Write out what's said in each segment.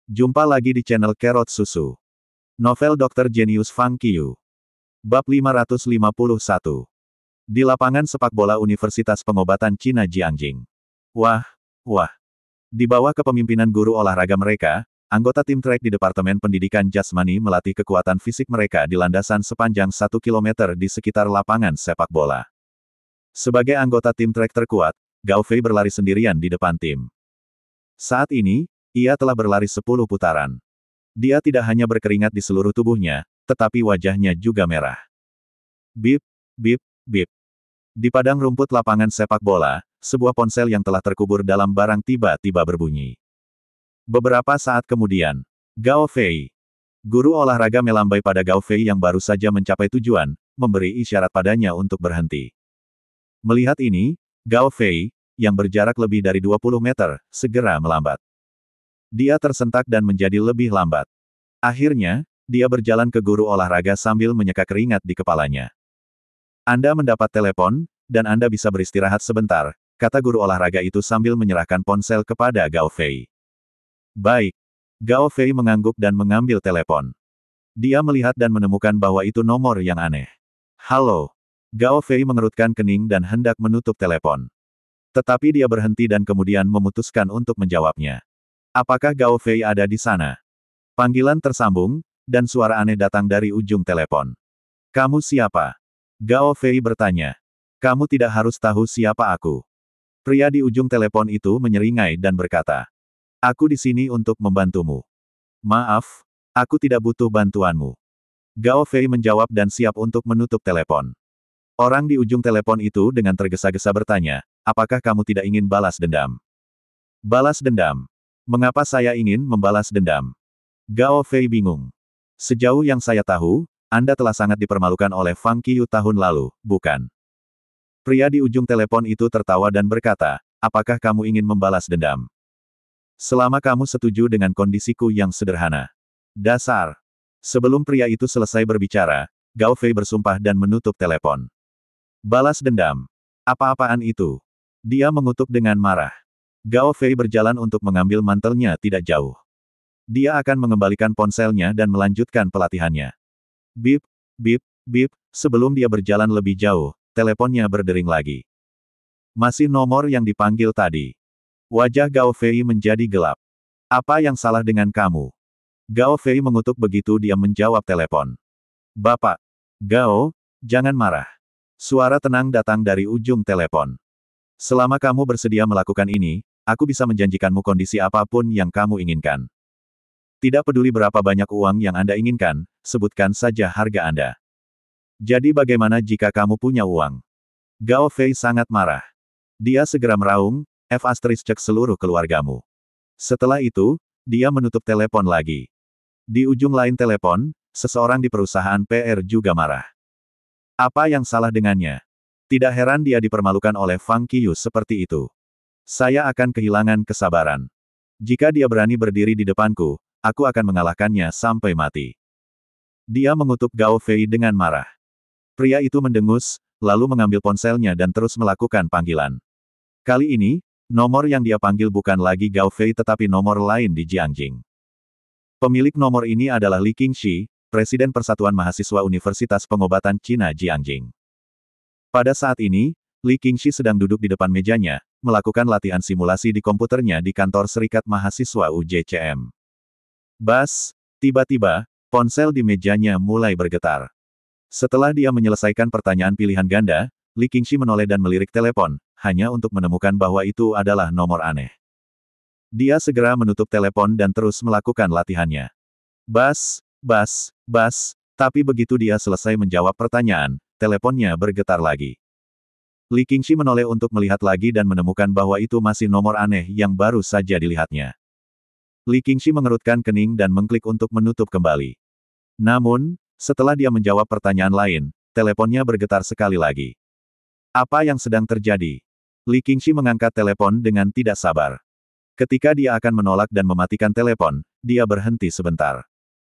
Jumpa lagi di channel Kerot Susu. Novel Dr. Genius Fang Qiu. Bab 551. Di lapangan sepak bola Universitas Pengobatan Cina Jiangjing. Wah. Di bawah kepemimpinan guru olahraga mereka, anggota tim trek di Departemen Pendidikan Jasmani melatih kekuatan fisik mereka di landasan sepanjang 1 km di sekitar lapangan sepak bola. Sebagai anggota tim trek terkuat, Gao Fei berlari sendirian di depan tim. Saat ini, ia telah berlari 10 putaran. Dia tidak hanya berkeringat di seluruh tubuhnya, tetapi wajahnya juga merah. Bip, bip, bip. Di padang rumput lapangan sepak bola, sebuah ponsel yang telah terkubur dalam barang tiba-tiba berbunyi. Beberapa saat kemudian, Gao Fei. Guru olahraga melambai pada Gao Fei yang baru saja mencapai tujuan, memberi isyarat padanya untuk berhenti. Melihat ini, Gao Fei, yang berjarak lebih dari 20 meter, segera melambat. Dia tersentak dan menjadi lebih lambat. Akhirnya, dia berjalan ke guru olahraga sambil menyeka keringat di kepalanya. Anda mendapat telepon, dan Anda bisa beristirahat sebentar, kata guru olahraga itu sambil menyerahkan ponsel kepada Gao Fei. Baik. Gao Fei mengangguk dan mengambil telepon. Dia melihat dan menemukan bahwa itu nomor yang aneh. Halo. Gao Fei mengerutkan kening dan hendak menutup telepon. Tetapi dia berhenti dan kemudian memutuskan untuk menjawabnya. Apakah Gao Fei ada di sana? Panggilan tersambung, dan suara aneh datang dari ujung telepon. Kamu siapa? Gao Fei bertanya. Kamu tidak harus tahu siapa aku. Pria di ujung telepon itu menyeringai dan berkata. Aku di sini untuk membantumu. Maaf, aku tidak butuh bantuanmu. Gao Fei menjawab dan siap untuk menutup telepon. Orang di ujung telepon itu dengan tergesa-gesa bertanya, apakah kamu tidak ingin balas dendam? Balas dendam? Mengapa saya ingin membalas dendam? Gao Fei bingung. Sejauh yang saya tahu, Anda telah sangat dipermalukan oleh Fang Qiu tahun lalu, bukan? Pria di ujung telepon itu tertawa dan berkata, apakah kamu ingin membalas dendam? Selama kamu setuju dengan kondisiku yang sederhana. Dasar. Sebelum pria itu selesai berbicara, Gao Fei bersumpah dan menutup telepon. Balas dendam. Apa-apaan itu? Dia mengutuk dengan marah. Gao Fei berjalan untuk mengambil mantelnya tidak jauh. Dia akan mengembalikan ponselnya dan melanjutkan pelatihannya. Bip, bip, bip, sebelum dia berjalan lebih jauh, teleponnya berdering lagi. Masih nomor yang dipanggil tadi. Wajah Gao Fei menjadi gelap. Apa yang salah dengan kamu? Gao Fei mengutuk begitu dia menjawab telepon. Bapak. Gao, jangan marah. Suara tenang datang dari ujung telepon. Selama kamu bersedia melakukan ini, aku bisa menjanjikanmu kondisi apapun yang kamu inginkan. Tidak peduli berapa banyak uang yang Anda inginkan, sebutkan saja harga Anda. Jadi bagaimana jika kamu punya uang? Gao Fei sangat marah. Dia segera meraung, cek seluruh keluargamu. Setelah itu, dia menutup telepon lagi. Di ujung lain telepon, seseorang di perusahaan PR juga marah. Apa yang salah dengannya? Tidak heran dia dipermalukan oleh Fang Qiu seperti itu. Saya akan kehilangan kesabaran. Jika dia berani berdiri di depanku, aku akan mengalahkannya sampai mati. Dia mengutuk Gao Fei dengan marah. Pria itu mendengus, lalu mengambil ponselnya dan terus melakukan panggilan. Kali ini, nomor yang dia panggil bukan lagi Gao Fei tetapi nomor lain di Jiangjing. Pemilik nomor ini adalah Li Qingxi, Presiden Persatuan Mahasiswa Universitas Pengobatan Cina Jiangjing. Pada saat ini, Li Qingxi sedang duduk di depan mejanya, melakukan latihan simulasi di komputernya di kantor Serikat Mahasiswa UJCM. Bas, tiba-tiba, ponsel di mejanya mulai bergetar. Setelah dia menyelesaikan pertanyaan pilihan ganda, Li Qingxi menoleh dan melirik telepon, hanya untuk menemukan bahwa itu adalah nomor aneh. Dia segera menutup telepon dan terus melakukan latihannya. Bas, tapi begitu dia selesai menjawab pertanyaan, teleponnya bergetar lagi. Li Qingxi menoleh untuk melihat lagi dan menemukan bahwa itu masih nomor aneh yang baru saja dilihatnya. Li Qingxi mengerutkan kening dan mengklik untuk menutup kembali. Namun, setelah dia menjawab pertanyaan lain, teleponnya bergetar sekali lagi. Apa yang sedang terjadi? Li Qingxi mengangkat telepon dengan tidak sabar. Ketika dia akan menolak dan mematikan telepon, dia berhenti sebentar.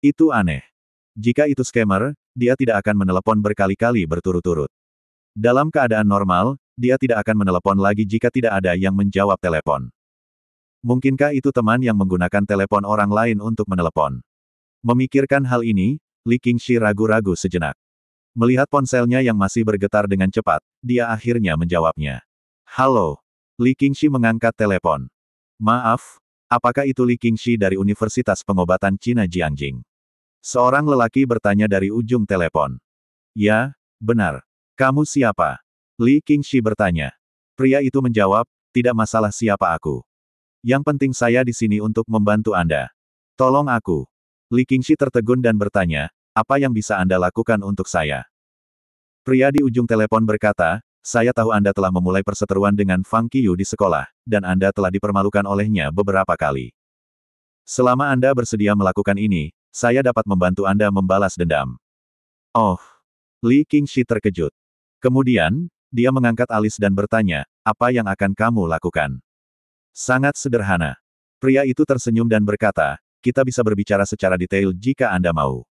Itu aneh. Jika itu scammer, dia tidak akan menelepon berkali-kali berturut-turut. Dalam keadaan normal, dia tidak akan menelepon lagi jika tidak ada yang menjawab telepon. Mungkinkah itu teman yang menggunakan telepon orang lain untuk menelepon? Memikirkan hal ini, Li Qingxi ragu-ragu sejenak. Melihat ponselnya yang masih bergetar dengan cepat, dia akhirnya menjawabnya. Halo. Li Qingxi mengangkat telepon. Maaf, apakah itu Li Qingxi dari Universitas Pengobatan Cina Jiangjing? Seorang lelaki bertanya dari ujung telepon. Ya, benar. Kamu siapa? Li Qingxi bertanya. Pria itu menjawab, tidak masalah siapa aku. Yang penting saya di sini untuk membantu Anda. Tolong aku. Li Qingxi tertegun dan bertanya, apa yang bisa Anda lakukan untuk saya? Pria di ujung telepon berkata, saya tahu Anda telah memulai perseteruan dengan Fang Qiyu di sekolah, dan Anda telah dipermalukan olehnya beberapa kali. Selama Anda bersedia melakukan ini, saya dapat membantu Anda membalas dendam. Oh. Li Qingxi terkejut. Kemudian, dia mengangkat alis dan bertanya, apa yang akan kamu lakukan? Sangat sederhana. Pria itu tersenyum dan berkata, kita bisa berbicara secara detail jika Anda mau.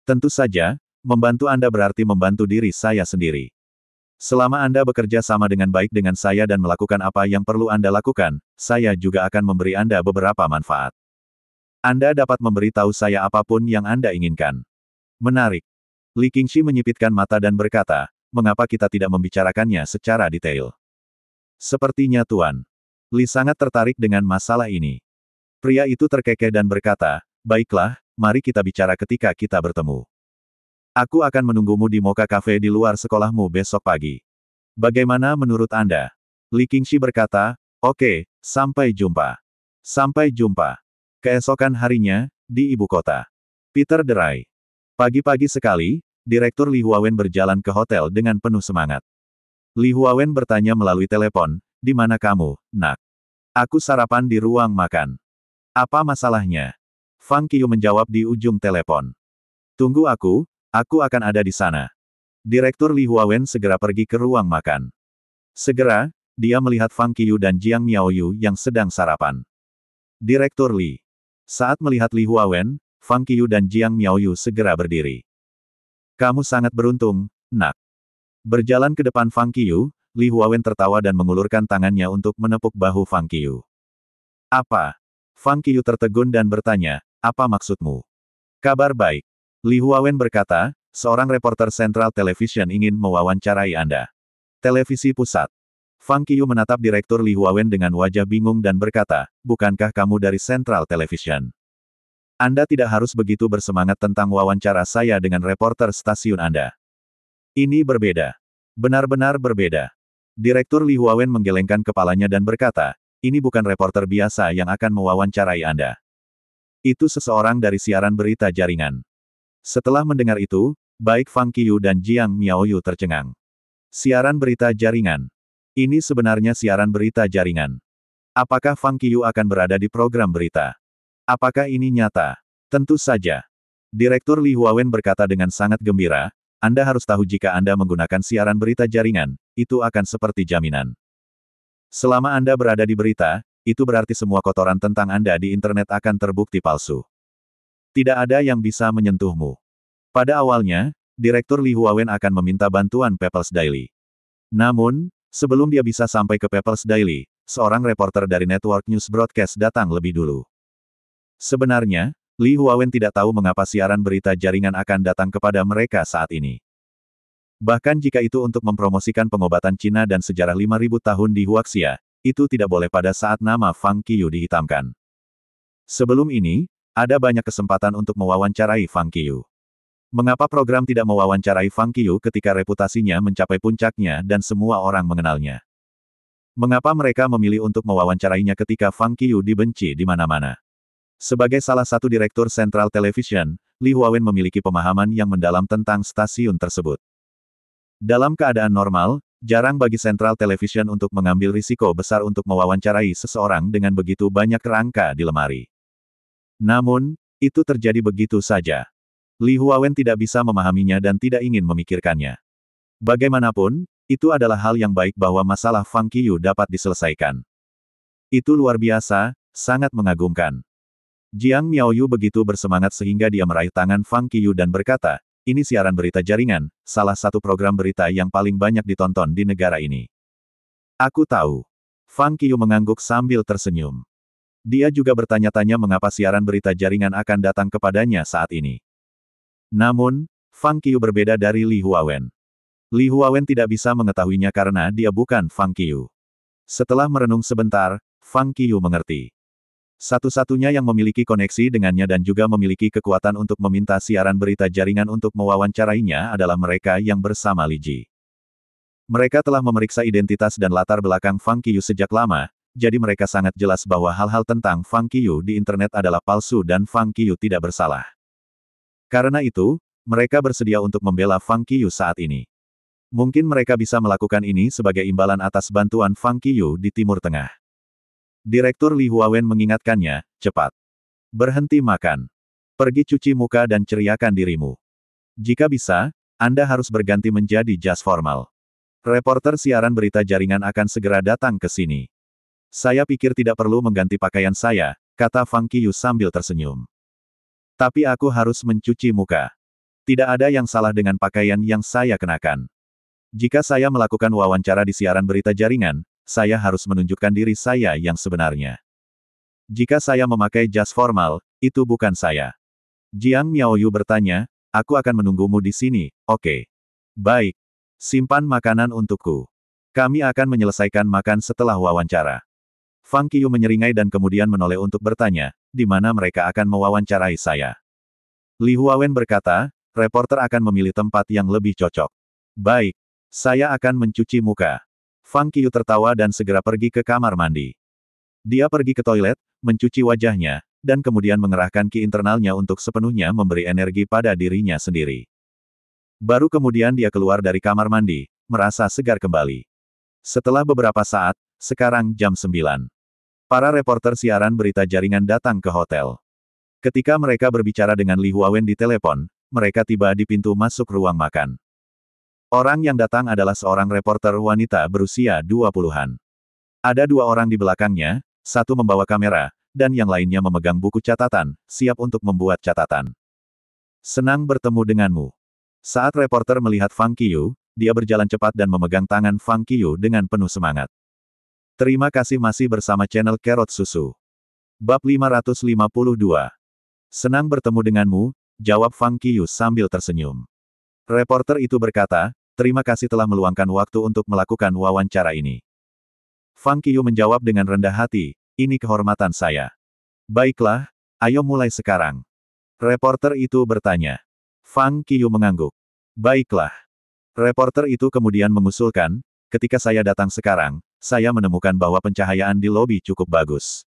Tentu saja, membantu Anda berarti membantu diri saya sendiri. Selama Anda bekerja sama dengan baik dengan saya dan melakukan apa yang perlu Anda lakukan, saya juga akan memberi Anda beberapa manfaat. Anda dapat memberitahu saya apapun yang Anda inginkan. Menarik. Li Qingxi menyipitkan mata dan berkata, mengapa kita tidak membicarakannya secara detail? Sepertinya Tuan Li sangat tertarik dengan masalah ini. Pria itu terkekeh dan berkata, baiklah, mari kita bicara ketika kita bertemu. Aku akan menunggumu di Mocha Cafe di luar sekolahmu besok pagi. Bagaimana menurut Anda? Li Qingxi berkata, oke, sampai jumpa. Sampai jumpa. Keesokan harinya, di ibu kota. Peter Derai. Pagi-pagi sekali, Direktur Li Huawen berjalan ke hotel dengan penuh semangat. Li Huawen bertanya melalui telepon, di mana kamu, nak? Aku sarapan di ruang makan. Apa masalahnya? Fang Qiyu menjawab di ujung telepon. Tunggu aku akan ada di sana. Direktur Li Huawen segera pergi ke ruang makan. Segera, dia melihat Fang Qiyu dan Jiang Miaoyu yang sedang sarapan. Direktur Li. Saat melihat Li Huawen, Fang Qiyu dan Jiang Miaoyu segera berdiri. Kamu sangat beruntung, nak. Berjalan ke depan Fang Qiyu, Li Huawen tertawa dan mengulurkan tangannya untuk menepuk bahu Fang Qiyu. Apa? Fang Qiyu tertegun dan bertanya, apa maksudmu? Kabar baik. Li Huawen berkata, seorang reporter Central Television ingin mewawancarai Anda. Televisi Pusat. Fang Qiyu menatap Direktur Li Huawen dengan wajah bingung dan berkata, bukankah kamu dari Central Television? Anda tidak harus begitu bersemangat tentang wawancara saya dengan reporter stasiun Anda. Ini berbeda. Benar-benar berbeda. Direktur Li Huawen menggelengkan kepalanya dan berkata, ini bukan reporter biasa yang akan mewawancarai Anda. Itu seseorang dari siaran berita jaringan. Setelah mendengar itu, baik Fang Qiyu dan Jiang Miaoyu tercengang. Siaran berita jaringan. Ini sebenarnya siaran berita jaringan. Apakah Fang Qiyu akan berada di program berita? Apakah ini nyata? Tentu saja. Direktur Li Huawen berkata dengan sangat gembira, Anda harus tahu jika Anda menggunakan siaran berita jaringan, itu akan seperti jaminan. Selama Anda berada di berita, itu berarti semua kotoran tentang Anda di internet akan terbukti palsu. Tidak ada yang bisa menyentuhmu. Pada awalnya, Direktur Li Huawen akan meminta bantuan People's Daily. Namun, sebelum dia bisa sampai ke People's Daily, seorang reporter dari Network News Broadcast datang lebih dulu. Sebenarnya, Li Huawen tidak tahu mengapa siaran berita jaringan akan datang kepada mereka saat ini. Bahkan jika itu untuk mempromosikan pengobatan Cina dan sejarah 5.000 tahun di Huaxia, itu tidak boleh pada saat nama Fang Qiyu dihitamkan. Sebelum ini, ada banyak kesempatan untuk mewawancarai Fang Qiyu. Mengapa program tidak mewawancarai Fang Qiyu ketika reputasinya mencapai puncaknya dan semua orang mengenalnya? Mengapa mereka memilih untuk mewawancarainya ketika Fang Qiyu dibenci di mana-mana? Sebagai salah satu direktur Central Television, Li Huawen memiliki pemahaman yang mendalam tentang stasiun tersebut. Dalam keadaan normal, jarang bagi Central Television untuk mengambil risiko besar untuk mewawancarai seseorang dengan begitu banyak kerangka di lemari. Namun, itu terjadi begitu saja. Li Huawen tidak bisa memahaminya dan tidak ingin memikirkannya. Bagaimanapun, itu adalah hal yang baik bahwa masalah Fang Qiyu dapat diselesaikan. Itu luar biasa, sangat mengagumkan. Jiang Miaoyu begitu bersemangat sehingga dia meraih tangan Fang Qiyu dan berkata, ini siaran berita jaringan, salah satu program berita yang paling banyak ditonton di negara ini. Aku tahu. Fang Qiyu mengangguk sambil tersenyum. Dia juga bertanya-tanya mengapa siaran berita jaringan akan datang kepadanya saat ini. Namun, Fang Qiu berbeda dari Li Huawen. Li Huawen tidak bisa mengetahuinya karena dia bukan Fang Qiu. Setelah merenung sebentar, Fang Qiu mengerti. Satu-satunya yang memiliki koneksi dengannya dan juga memiliki kekuatan untuk meminta siaran berita jaringan untuk mewawancarainya adalah mereka yang bersama Li Ji. Mereka telah memeriksa identitas dan latar belakang Fang Qiu sejak lama, jadi mereka sangat jelas bahwa hal-hal tentang Fang Qiu di internet adalah palsu dan Fang Qiu tidak bersalah. Karena itu, mereka bersedia untuk membela Fang Qiu saat ini. Mungkin mereka bisa melakukan ini sebagai imbalan atas bantuan Fang Qiu di Timur Tengah. Direktur Li Huawen mengingatkannya, cepat. Berhenti makan. Pergi cuci muka dan ceriakan dirimu. Jika bisa, Anda harus berganti menjadi jas formal. Reporter siaran berita jaringan akan segera datang ke sini. Saya pikir tidak perlu mengganti pakaian saya, kata Fang Qiu sambil tersenyum. Tapi aku harus mencuci muka. Tidak ada yang salah dengan pakaian yang saya kenakan. Jika saya melakukan wawancara di siaran berita jaringan, saya harus menunjukkan diri saya yang sebenarnya. Jika saya memakai jas formal, itu bukan saya. Jiang Miaoyu bertanya, aku akan menunggumu di sini, oke? Baik. Simpan makanan untukku. Kami akan menyelesaikan makan setelah wawancara. Fang Qiu menyeringai dan kemudian menoleh untuk bertanya, di mana mereka akan mewawancarai saya. Li Huawen berkata, reporter akan memilih tempat yang lebih cocok. Baik. Saya akan mencuci muka. Fang Qiu tertawa dan segera pergi ke kamar mandi. Dia pergi ke toilet, mencuci wajahnya, dan kemudian mengerahkan ki internalnya untuk sepenuhnya memberi energi pada dirinya sendiri. Baru kemudian dia keluar dari kamar mandi, merasa segar kembali. Setelah beberapa saat, sekarang jam 9. Para reporter siaran berita jaringan datang ke hotel. Ketika mereka berbicara dengan Li Huawen di telepon, mereka tiba di pintu masuk ruang makan. Orang yang datang adalah seorang reporter wanita berusia 20-an. Ada dua orang di belakangnya, satu membawa kamera, dan yang lainnya memegang buku catatan, siap untuk membuat catatan. Senang bertemu denganmu. Saat reporter melihat Fang Qiu, dia berjalan cepat dan memegang tangan Fang Qiu dengan penuh semangat. Terima kasih masih bersama channel Carrot Susu. Bab 552. Senang bertemu denganmu, jawab Fang Qiu sambil tersenyum. Reporter itu berkata, terima kasih telah meluangkan waktu untuk melakukan wawancara ini. Fang Qiu menjawab dengan rendah hati, ini kehormatan saya. Baiklah, ayo mulai sekarang. Reporter itu bertanya. Fang Qiu mengangguk. Baiklah. Reporter itu kemudian mengusulkan, ketika saya datang sekarang, saya menemukan bahwa pencahayaan di lobi cukup bagus.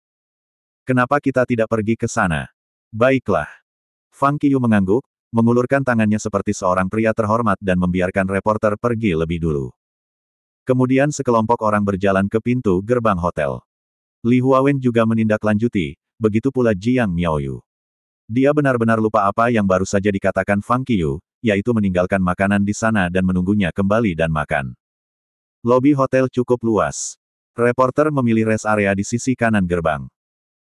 Kenapa kita tidak pergi ke sana? Baiklah. Fang Qiu mengangguk, mengulurkan tangannya seperti seorang pria terhormat dan membiarkan reporter pergi lebih dulu. Kemudian sekelompok orang berjalan ke pintu gerbang hotel. Li Huawen juga menindaklanjuti, begitu pula Jiang Miaoyu. Dia benar-benar lupa apa yang baru saja dikatakan Fang Qiu, yaitu meninggalkan makanan di sana dan menunggunya kembali dan makan. Lobi hotel cukup luas. Reporter memilih rest area di sisi kanan gerbang.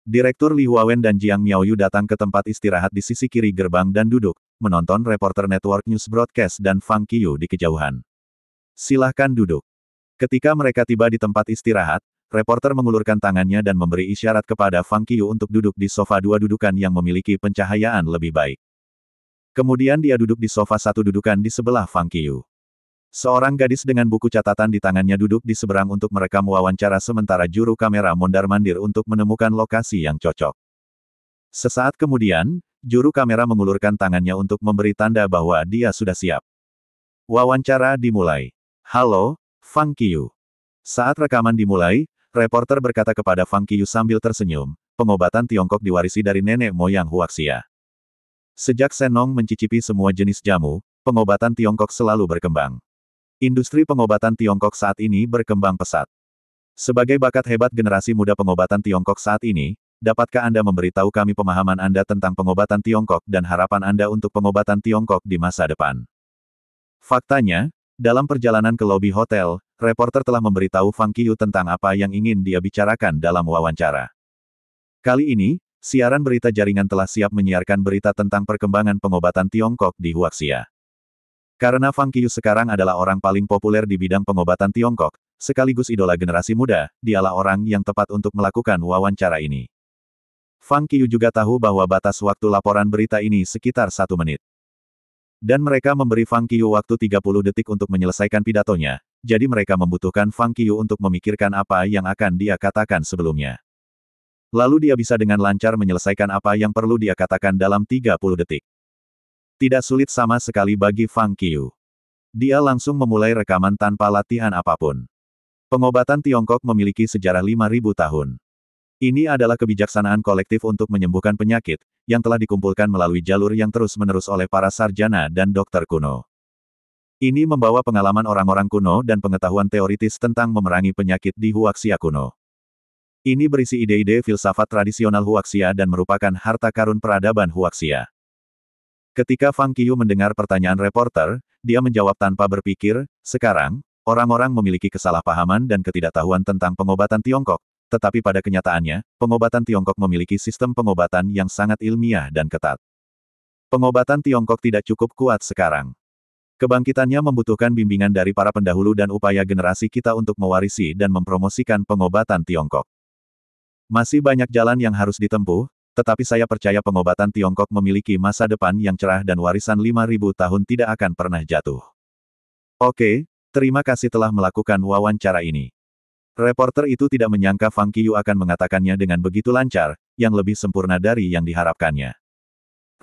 Direktur Li Huawen dan Jiang Miaoyu datang ke tempat istirahat di sisi kiri gerbang dan duduk, menonton reporter Network News Broadcast dan Fang Qiu di kejauhan. Silahkan duduk. Ketika mereka tiba di tempat istirahat, reporter mengulurkan tangannya dan memberi isyarat kepada Fang Qiu untuk duduk di sofa dua dudukan yang memiliki pencahayaan lebih baik. Kemudian dia duduk di sofa satu dudukan di sebelah Fang Qiu. Seorang gadis dengan buku catatan di tangannya duduk di seberang untuk merekam wawancara sementara juru kamera mondar-mandir untuk menemukan lokasi yang cocok. Sesaat kemudian, juru kamera mengulurkan tangannya untuk memberi tanda bahwa dia sudah siap. Wawancara dimulai. Halo, Fang Qiu. Saat rekaman dimulai, reporter berkata kepada Fang Qiu sambil tersenyum, pengobatan Tiongkok diwarisi dari nenek moyang Huaxia. Sejak Shenong mencicipi semua jenis jamu, pengobatan Tiongkok selalu berkembang. Industri pengobatan Tiongkok saat ini berkembang pesat. Sebagai bakat hebat generasi muda pengobatan Tiongkok saat ini, dapatkah Anda memberitahu kami pemahaman Anda tentang pengobatan Tiongkok dan harapan Anda untuk pengobatan Tiongkok di masa depan? Faktanya, dalam perjalanan ke lobi hotel, reporter telah memberitahu Fang Qiu tentang apa yang ingin dia bicarakan dalam wawancara. Kali ini, siaran berita jaringan telah siap menyiarkan berita tentang perkembangan pengobatan Tiongkok di Huaxia. Karena Fang Qiu sekarang adalah orang paling populer di bidang pengobatan Tiongkok, sekaligus idola generasi muda, dialah orang yang tepat untuk melakukan wawancara ini. Fang Qiu juga tahu bahwa batas waktu laporan berita ini sekitar 1 menit. Dan mereka memberi Fang Qiu waktu 30 detik untuk menyelesaikan pidatonya, jadi mereka membutuhkan Fang Qiu untuk memikirkan apa yang akan dia katakan sebelumnya. Lalu dia bisa dengan lancar menyelesaikan apa yang perlu dia katakan dalam 30 detik. Tidak sulit sama sekali bagi Fang Qiu. Dia langsung memulai rekaman tanpa latihan apapun. Pengobatan Tiongkok memiliki sejarah 5.000 tahun. Ini adalah kebijaksanaan kolektif untuk menyembuhkan penyakit, yang telah dikumpulkan melalui jalur yang terus-menerus oleh para sarjana dan dokter kuno. Ini membawa pengalaman orang-orang kuno dan pengetahuan teoritis tentang memerangi penyakit di Huaxia kuno. Ini berisi ide-ide filsafat tradisional Huaxia dan merupakan harta karun peradaban Huaxia. Ketika Fang Qiu mendengar pertanyaan reporter, dia menjawab tanpa berpikir, sekarang, orang-orang memiliki kesalahpahaman dan ketidaktahuan tentang pengobatan Tiongkok. Tetapi pada kenyataannya, pengobatan Tiongkok memiliki sistem pengobatan yang sangat ilmiah dan ketat. Pengobatan Tiongkok tidak cukup kuat sekarang. Kebangkitannya membutuhkan bimbingan dari para pendahulu dan upaya generasi kita untuk mewarisi dan mempromosikan pengobatan Tiongkok. Masih banyak jalan yang harus ditempuh, tetapi saya percaya pengobatan Tiongkok memiliki masa depan yang cerah dan warisan 5.000 tahun tidak akan pernah jatuh. Oke, terima kasih telah melakukan wawancara ini. Reporter itu tidak menyangka Fang Qiu akan mengatakannya dengan begitu lancar, yang lebih sempurna dari yang diharapkannya.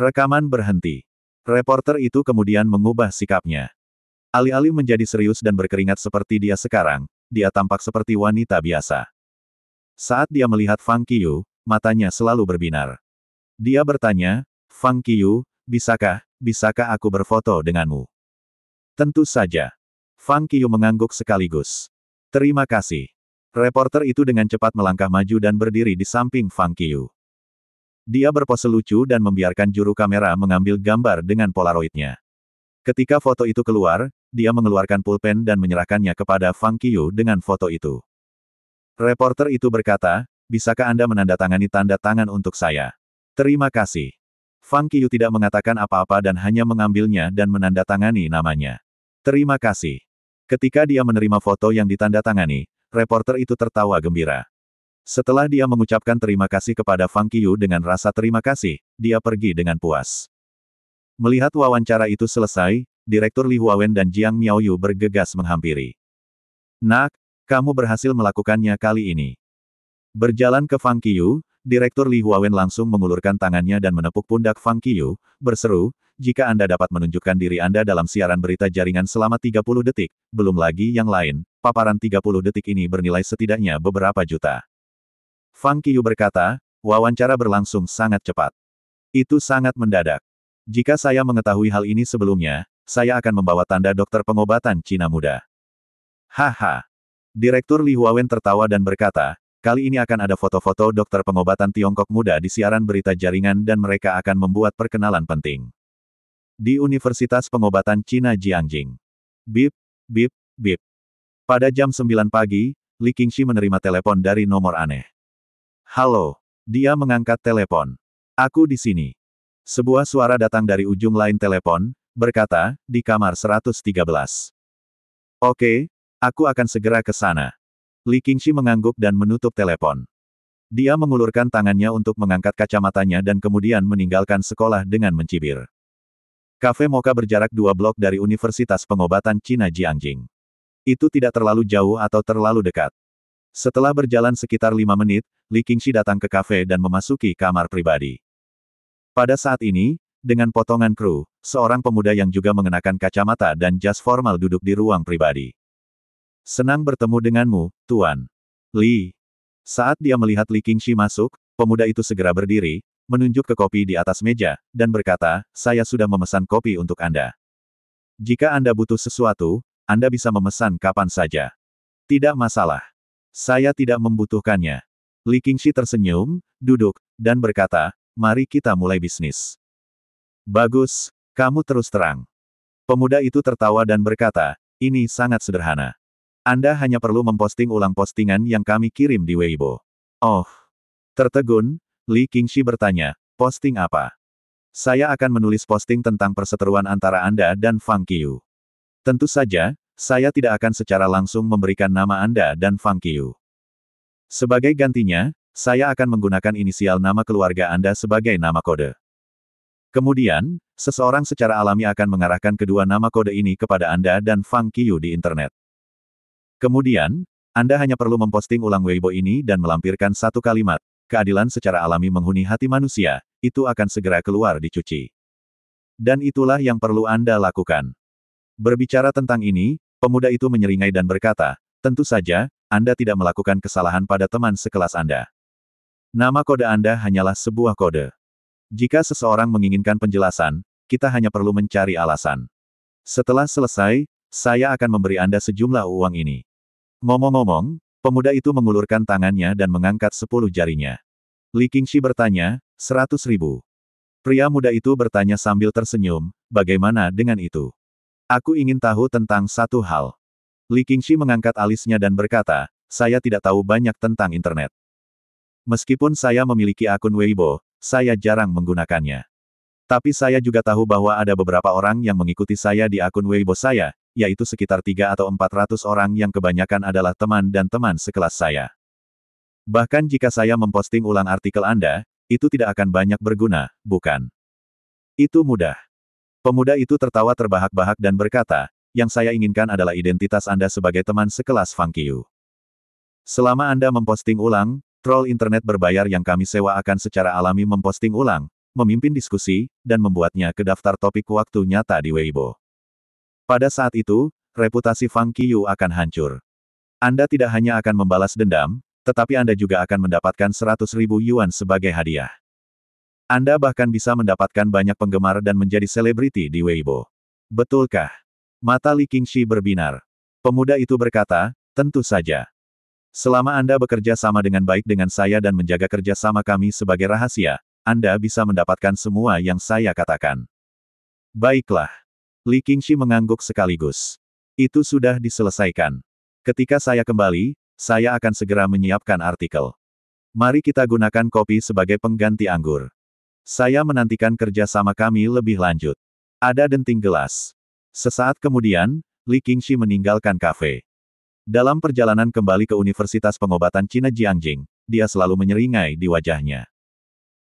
Rekaman berhenti. Reporter itu kemudian mengubah sikapnya. Alih-alih menjadi serius dan berkeringat seperti dia sekarang, dia tampak seperti wanita biasa. Saat dia melihat Fang Qiu, matanya selalu berbinar. Dia bertanya, Fang Qiu, bisakah aku berfoto denganmu? Tentu saja. Fang Qiu mengangguk sekaligus. Terima kasih. Reporter itu dengan cepat melangkah maju dan berdiri di samping Fang Qiu. Dia berpose lucu dan membiarkan juru kamera mengambil gambar dengan polaroidnya. Ketika foto itu keluar, dia mengeluarkan pulpen dan menyerahkannya kepada Fang Qiu dengan foto itu. Reporter itu berkata, bisakah Anda menandatangani tanda tangan untuk saya? Terima kasih. Fang Qiu tidak mengatakan apa-apa dan hanya mengambilnya dan menandatangani namanya. Terima kasih. Ketika dia menerima foto yang ditandatangani, reporter itu tertawa gembira. Setelah dia mengucapkan terima kasih kepada Fang Qiu dengan rasa terima kasih, dia pergi dengan puas. Melihat wawancara itu selesai, Direktur Li Huawen dan Jiang Miaoyu bergegas menghampiri. Nak, kamu berhasil melakukannya kali ini. Berjalan ke Fang Qiu, Direktur Li Huawen langsung mengulurkan tangannya dan menepuk pundak Fang Qiu, berseru, jika Anda dapat menunjukkan diri Anda dalam siaran berita jaringan selama 30 detik, belum lagi yang lain, paparan 30 detik ini bernilai setidaknya beberapa juta. Fang Qiu berkata, wawancara berlangsung sangat cepat. Itu sangat mendadak. Jika saya mengetahui hal ini sebelumnya, saya akan membawa tanda dokter pengobatan Cina muda. Haha. Direktur Li Huawen tertawa dan berkata, kali ini akan ada foto-foto dokter pengobatan Tiongkok muda di siaran berita jaringan dan mereka akan membuat perkenalan penting. Di Universitas Pengobatan Cina Jiangjing. Bip, bip, bip. Pada jam 9 pagi, Li Qingxi menerima telepon dari nomor aneh. Halo. Dia mengangkat telepon. Aku di sini. Sebuah suara datang dari ujung lain telepon, berkata, di kamar 113. Oke, aku akan segera ke sana. Li Qingxi mengangguk dan menutup telepon. Dia mengulurkan tangannya untuk mengangkat kacamatanya dan kemudian meninggalkan sekolah dengan mencibir. Kafe Mocha berjarak 2 blok dari Universitas Pengobatan Cina Jiangjing. Itu tidak terlalu jauh atau terlalu dekat. Setelah berjalan sekitar 5 menit, Li Qingxi datang ke kafe dan memasuki kamar pribadi. Pada saat ini, dengan potongan kru, seorang pemuda yang juga mengenakan kacamata dan jas formal duduk di ruang pribadi. Senang bertemu denganmu, Tuan. Li. Saat dia melihat Li Qingxi masuk, pemuda itu segera berdiri, menunjuk ke kopi di atas meja, dan berkata, saya sudah memesan kopi untuk Anda. Jika Anda butuh sesuatu, Anda bisa memesan kapan saja. Tidak masalah. Saya tidak membutuhkannya. Li Qingxi tersenyum, duduk, dan berkata, mari kita mulai bisnis. Bagus, kamu terus terang. Pemuda itu tertawa dan berkata, ini sangat sederhana. Anda hanya perlu memposting ulang postingan yang kami kirim di Weibo. Oh. Tertegun, Li Qingxi bertanya, posting apa? Saya akan menulis posting tentang perseteruan antara Anda dan Fang Qiu. Tentu saja, saya tidak akan secara langsung memberikan nama Anda dan Fang Qiu. Sebagai gantinya, saya akan menggunakan inisial nama keluarga Anda sebagai nama kode. Kemudian, seseorang secara alami akan mengarahkan kedua nama kode ini kepada Anda dan Fang Qiyu di internet. Kemudian, Anda hanya perlu memposting ulang Weibo ini dan melampirkan satu kalimat, keadilan secara alami menghuni hati manusia, itu akan segera keluar dicuci. Dan itulah yang perlu Anda lakukan. Berbicara tentang ini, pemuda itu menyeringai dan berkata, tentu saja, Anda tidak melakukan kesalahan pada teman sekelas Anda. Nama kode Anda hanyalah sebuah kode. Jika seseorang menginginkan penjelasan, kita hanya perlu mencari alasan. Setelah selesai, saya akan memberi Anda sejumlah uang ini. Ngomong-ngomong, pemuda itu mengulurkan tangannya dan mengangkat 10 jarinya. Li Qingxi bertanya, 100.000. Pria muda itu bertanya sambil tersenyum, bagaimana dengan itu? Aku ingin tahu tentang satu hal. Li Qingxi mengangkat alisnya dan berkata, saya tidak tahu banyak tentang internet. Meskipun saya memiliki akun Weibo, saya jarang menggunakannya. Tapi saya juga tahu bahwa ada beberapa orang yang mengikuti saya di akun Weibo saya, yaitu sekitar 3 atau 400 orang yang kebanyakan adalah teman dan teman sekelas saya. Bahkan jika saya memposting ulang artikel Anda, itu tidak akan banyak berguna, bukan? Itu mudah. Pemuda itu tertawa terbahak-bahak dan berkata, yang saya inginkan adalah identitas Anda sebagai teman sekelas Fang Qiyu. Selama Anda memposting ulang, troll internet berbayar yang kami sewa akan secara alami memposting ulang, memimpin diskusi, dan membuatnya ke daftar topik waktu nyata di Weibo. Pada saat itu, reputasi Fang Qiyu akan hancur. Anda tidak hanya akan membalas dendam, tetapi Anda juga akan mendapatkan 100.000 yuan sebagai hadiah. Anda bahkan bisa mendapatkan banyak penggemar dan menjadi selebriti di Weibo. Betulkah? Mata Li Qingxi berbinar. Pemuda itu berkata, tentu saja. Selama Anda bekerja sama dengan baik dengan saya dan menjaga kerja sama kami sebagai rahasia, Anda bisa mendapatkan semua yang saya katakan. Baiklah. Li Qingxi mengangguk sekaligus. Itu sudah diselesaikan. Ketika saya kembali, saya akan segera menyiapkan artikel. Mari kita gunakan kopi sebagai pengganti anggur. Saya menantikan kerja sama kami lebih lanjut. Ada denting gelas. Sesaat kemudian, Li Qingxi meninggalkan kafe. Dalam perjalanan kembali ke Universitas Pengobatan Cina Jiangjing, dia selalu menyeringai di wajahnya.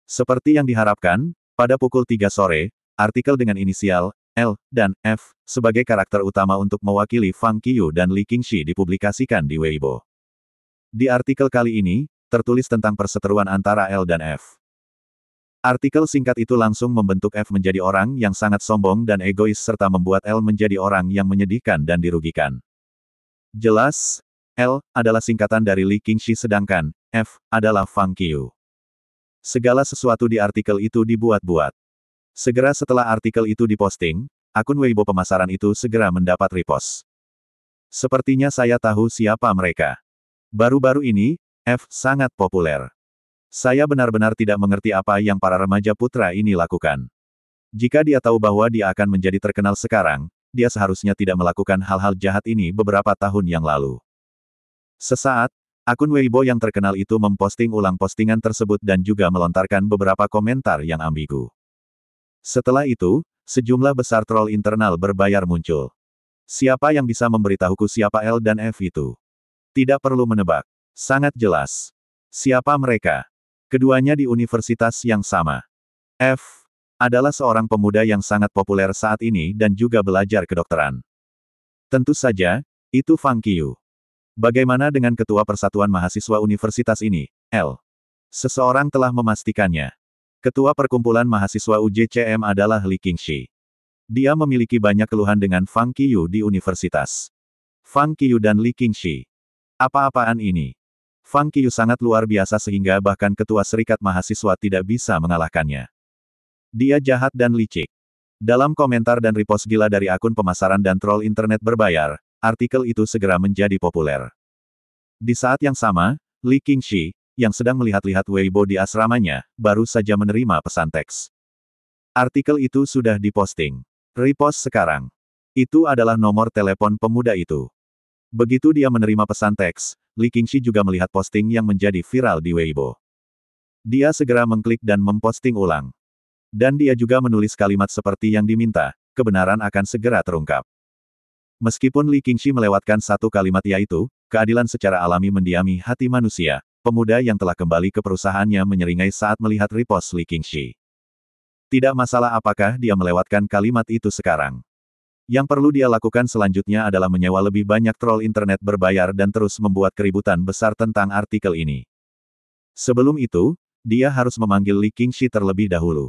Seperti yang diharapkan, pada pukul 3 sore, artikel dengan inisial L dan F sebagai karakter utama untuk mewakili Fang Qiyu dan Li Qingxi dipublikasikan di Weibo. Di artikel kali ini, tertulis tentang perseteruan antara L dan F. Artikel singkat itu langsung membentuk F menjadi orang yang sangat sombong dan egois serta membuat L menjadi orang yang menyedihkan dan dirugikan. Jelas, L adalah singkatan dari Li Qingxi sedangkan F adalah Fang Qiyu. Segala sesuatu di artikel itu dibuat-buat. Segera setelah artikel itu diposting, akun Weibo pemasaran itu segera mendapat repost. Sepertinya saya tahu siapa mereka. Baru-baru ini, F sangat populer. Saya benar-benar tidak mengerti apa yang para remaja putra ini lakukan. Jika dia tahu bahwa dia akan menjadi terkenal sekarang, dia seharusnya tidak melakukan hal-hal jahat ini beberapa tahun yang lalu. Sesaat, akun Weibo yang terkenal itu memposting ulang postingan tersebut dan juga melontarkan beberapa komentar yang ambigu. Setelah itu, sejumlah besar troll internal berbayar muncul. Siapa yang bisa memberitahuku siapa L dan F itu? Tidak perlu menebak. Sangat jelas. Siapa mereka? Keduanya di universitas yang sama. F adalah seorang pemuda yang sangat populer saat ini dan juga belajar kedokteran. Tentu saja, itu Fang Qiyu. Bagaimana dengan ketua persatuan mahasiswa universitas ini, L? Seseorang telah memastikannya. Ketua perkumpulan mahasiswa UJCM adalah Li Qingxi. Dia memiliki banyak keluhan dengan Fang Qiyu di universitas. Fang Qiyu dan Li Qingxi. Apa-apaan ini? Fang Qiyu sangat luar biasa sehingga bahkan ketua serikat mahasiswa tidak bisa mengalahkannya. Dia jahat dan licik. Dalam komentar dan repost gila dari akun pemasaran dan troll internet berbayar, artikel itu segera menjadi populer. Di saat yang sama, Li Qingxi, yang sedang melihat-lihat Weibo di asramanya, baru saja menerima pesan teks. Artikel itu sudah diposting. Repost sekarang. Itu adalah nomor telepon pemuda itu. Begitu dia menerima pesan teks, Li Qingxi juga melihat posting yang menjadi viral di Weibo. Dia segera mengklik dan memposting ulang. Dan dia juga menulis kalimat seperti yang diminta, kebenaran akan segera terungkap. Meskipun Li Qingxi melewatkan satu kalimat yaitu, keadilan secara alami mendiami hati manusia, Pemuda yang telah kembali ke perusahaannya menyeringai saat melihat repost Li Qingxi. Tidak masalah apakah dia melewatkan kalimat itu sekarang. Yang perlu dia lakukan selanjutnya adalah menyewa lebih banyak troll internet berbayar dan terus membuat keributan besar tentang artikel ini. Sebelum itu, dia harus memanggil Li Qingxi terlebih dahulu.